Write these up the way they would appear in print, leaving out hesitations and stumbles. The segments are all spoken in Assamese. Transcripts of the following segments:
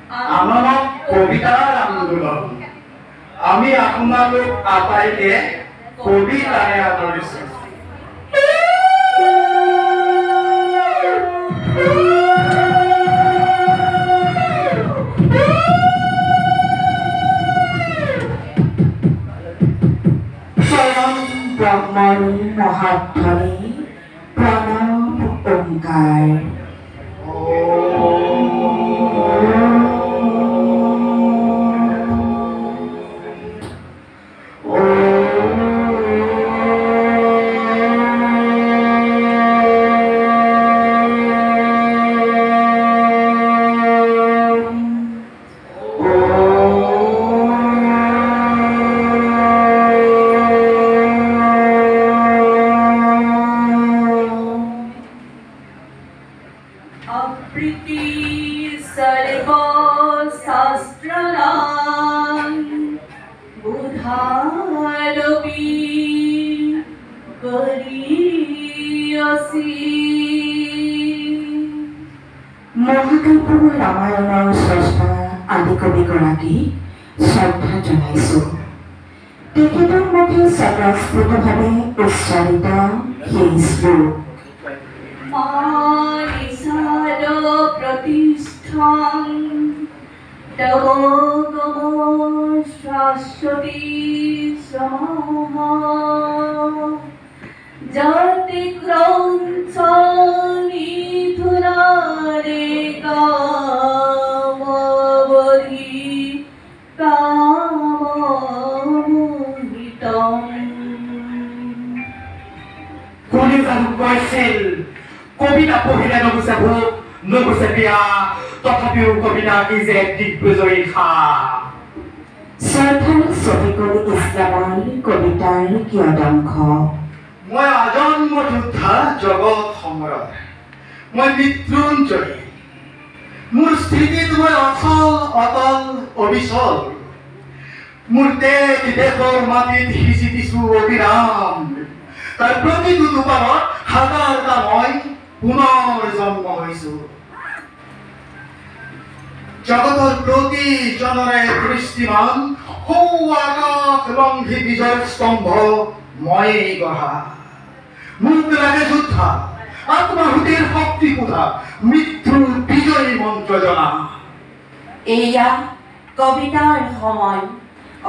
আনন্দক কবিতাৰ আন্দোলন আমি আপোনালোক আটাইকে কবিতাৰে আদৰিছো ব্ৰহ্মণ মহাধ্বনি প্ৰণৱ ওংকাৰ মহাকাব্য ৰামায়ণৰ স্ৰষ্টা আদিকবিগৰাকী শ্ৰদ্ধা জনাইছো তেখেতৰ মুখে স্বতঃস্ফূৰ্তভাৱে উচ্চাৰিত সেই শ্লোক प्रतिष्ठां तव गमो शाश्वती समाः जाति क्रौञ्च निधुनारे कामवधि काममोहितम् কোনে জানো কৈছিল কবিতা পঢ়িলে নুগুচে ভোক নুগুচে বিয়া তথাপিও কবিতা কি যে দিগ্বিজয়ী খা শ্ৰদ্ধাৰ ছবিকল ইছলামৰ কবিতাৰ কিয়দংশ মই আজন্ম যোদ্ধা জগত সংগ্ৰহ মই মৃত্যুঞ্জয়ী মোৰ স্থিতিত মই অচল অটল অবিচল মোৰ দেশ দেশৰ মাটিত সিঁচি দিছো অবিৰাম তাৰ প্ৰতিটো দুপাৰত হাজাৰটা মই পুনৰ জন্ম হৈছো জগতৰ প্ৰতিজনৰে দৃষ্টিমান সৌ আকাশ লংঘি বিজয় স্তম্ভ ময়েই গঢ়া মোক লাগে যোদ্ধা আত্মাহুতিৰ শক্তি কোঠা মৃত্যুৰ বিজয়ী মন্ত্ৰ জনা এয়া কবিতাৰ সময়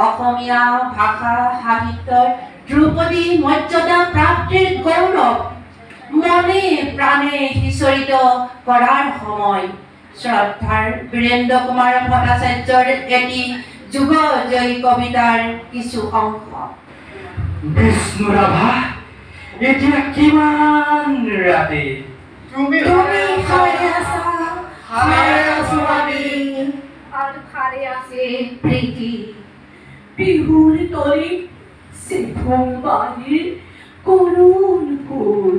অসমীয়া ভাষা সাহিত্যৰ ধ্ৰুপদী মৰ্যাদা প্ৰাপ্তিৰ গৌৰৱ মনে প্ৰাণে সিঁচৰিত কৰাৰ সময় শ্ৰদ্ধাৰ বীৰেন্দ্ৰ কুমাৰ ভট্টাচাৰ্যৰ এটি যুগজয়ী কবিতাৰ কিছু অংশ বিষ্ণু ৰাভা এতিয়া কিমান ৰাতি তুমি সাৰে আছা আমি আৰু সাৰে আছে প্ৰীতি বিহুৰ তৰি চিফুং বাহিৰ কৰুণ ফুল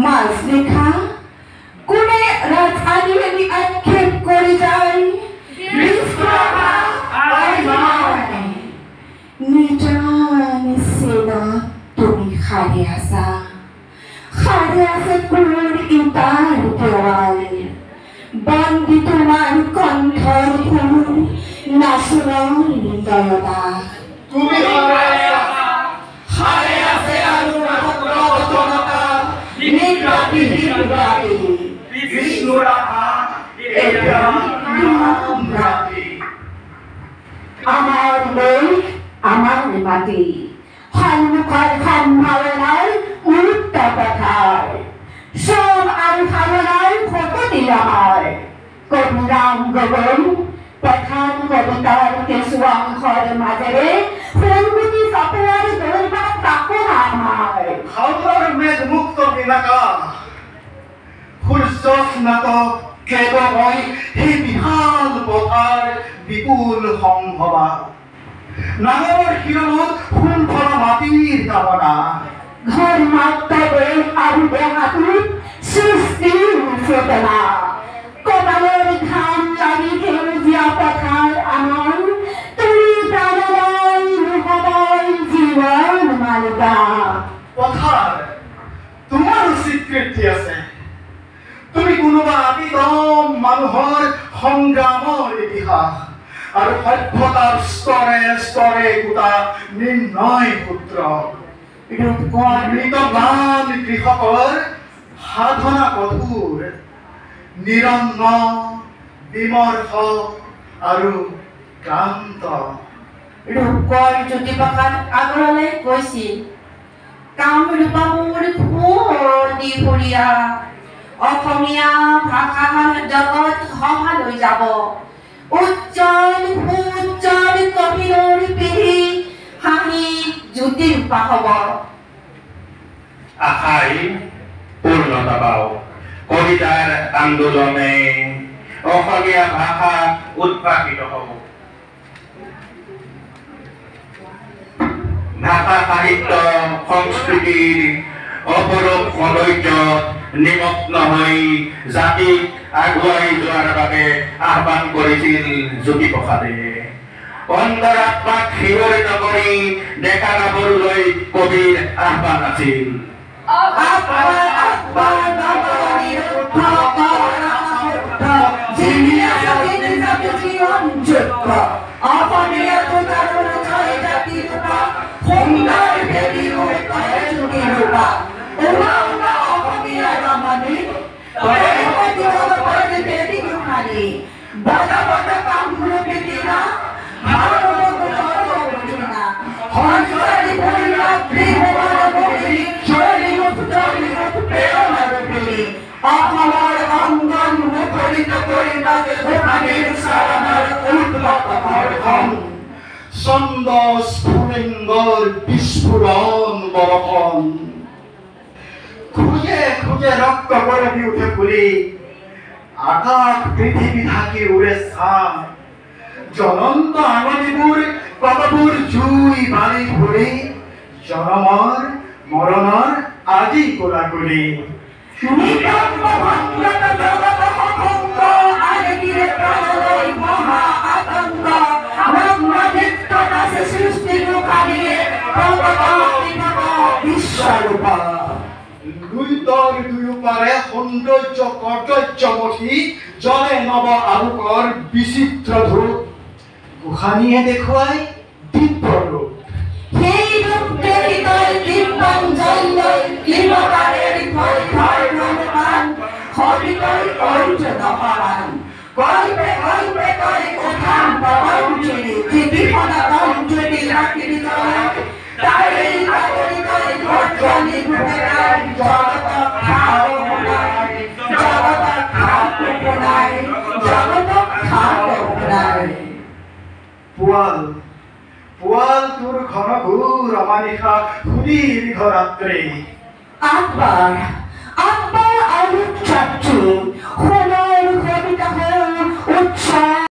মাজনিশা কোনে ৰাজধানী আক্ষেপ কৰি যায় তুমি সাৰে আছা কুলৰ ইটাৰ দেৱাল বন্দী তোমাৰ কণ্ঠৰ সুৰ নাচুৰৰ হৃদয়তা তুমি হাৰে আছে আৰু জনতা বিষ্ণু ৰাভা এতিয়া ৰাতি আমাৰ লৈ আমাৰ মাটি সন্মুখৰ সম্ভাৱনাৰ মুক্ত পথাৰ চব আৰু ভাৱনাৰ ফকতি নহয় কবিৰাম গগৈ প্ৰধান কবিতাৰ কিছু অংশৰ মাজেৰে ফুলগুটি চপোৱাৰ দৌৰবাত তাকো আমাৰ খালৰ মেঘ মুক্ত বিনাকা সূৰ্য স্নাতক কেব মই সেই বিশাল পথাৰ বিপুল সম্ভৱা নাঙলৰ শিৰত ফুল ফলা মাটিৰ কামনা ঘৰ মাত্ৰ আৰু দেহাটোত সৃষ্টিৰ চেতনা কপালৰ ঘাম লাগি সেউজীয়া পথাৰ আমাৰ তুমি প্ৰাণলৈ ইতিহাস আৰু সভ্যতাৰ স্তৰে স্তৰে গোটা নিৰ্ণয় সূত্ৰ মৃতমান কৃষকৰ সাধনা কঠোৰ নিৰন্ন বিমৰ্ষ আৰু ক্লান্ত ৰূপকৰ জ্যোতিপ্ৰসাদ আগৰৱালাই কৈছিল কামৰূপা মোৰ ঘোৰ দীঘলীয়া অসমীয়া ভাষা জগত সভালৈ যাব উজ্জ্বল সুজ্জ্বল কবিৰ পিঢ়ি হাঁহি জ্যোতিৰূপা হ'ব আশাই পূৰ্ণতা পাও কবিতাৰ আন্দোলনে অসমীয়া ভাষা উদ্ভাসিত হ'ব ভাষা সাহিত্য সংস্কৃতিৰ অপৰূপ সৌন্দৰ্যত নিমগ্ন হৈ জাতিক আগুৱাই যোৱাৰ বাবে আহ্বান কৰিছিল জ্যোতিপ্ৰসাদে অন্তৰাত্মাক শিৱৰিত কৰি ডেকা গাভৰুলৈ কবিৰ আহ্বান আছিল ছন্দ স্ফুলিঙ্গৰ বিস্ফোৰণ বৰষণ খুঁজে খুঁজে ৰক্ত বৰবি উঠে ফুলি আকাশ পৃথিৱী ঢাকি উৰে ছাঁ জ্বলন্ত আঙুলিবোৰ কতবোৰ জুই বালি ধৰি জনমৰ মৰণৰ আজি কোলাকুলি দুয়োপাৰে সৌন্দৰ্য কৰ্তব্যমঠি জলে নৱ আলোকৰ বিচিত্ৰ ধূপ গোসাঁনীয়ে দেখুৱাই দিব্য ৰূপ সেই ৰূপ দেখি তই দিব্যাঞ্জন লৈ কৃপকাৰেৰ ভয় ভয় ৰূপবান হৰিতৰ অৰ্জুন সমান কল্পে কল্পে তই উঠান পৱন চিৰি পৃথিৱীখনত অঞ্জলি ৰাখিবি তই তাৰে বাতৰি তই ভদ্ৰাণী ঘূৰাই জগতক খাব শুনাই জগতক খাব শুনাই জগতক খাব শুনাই পুৱাল পুৱাল তোৰ ঘন ঘূৰ অমানিশা সুদীৰ্ঘ ৰাত্ৰি আকবৰ আকবৰ আৰু ছাত্ৰী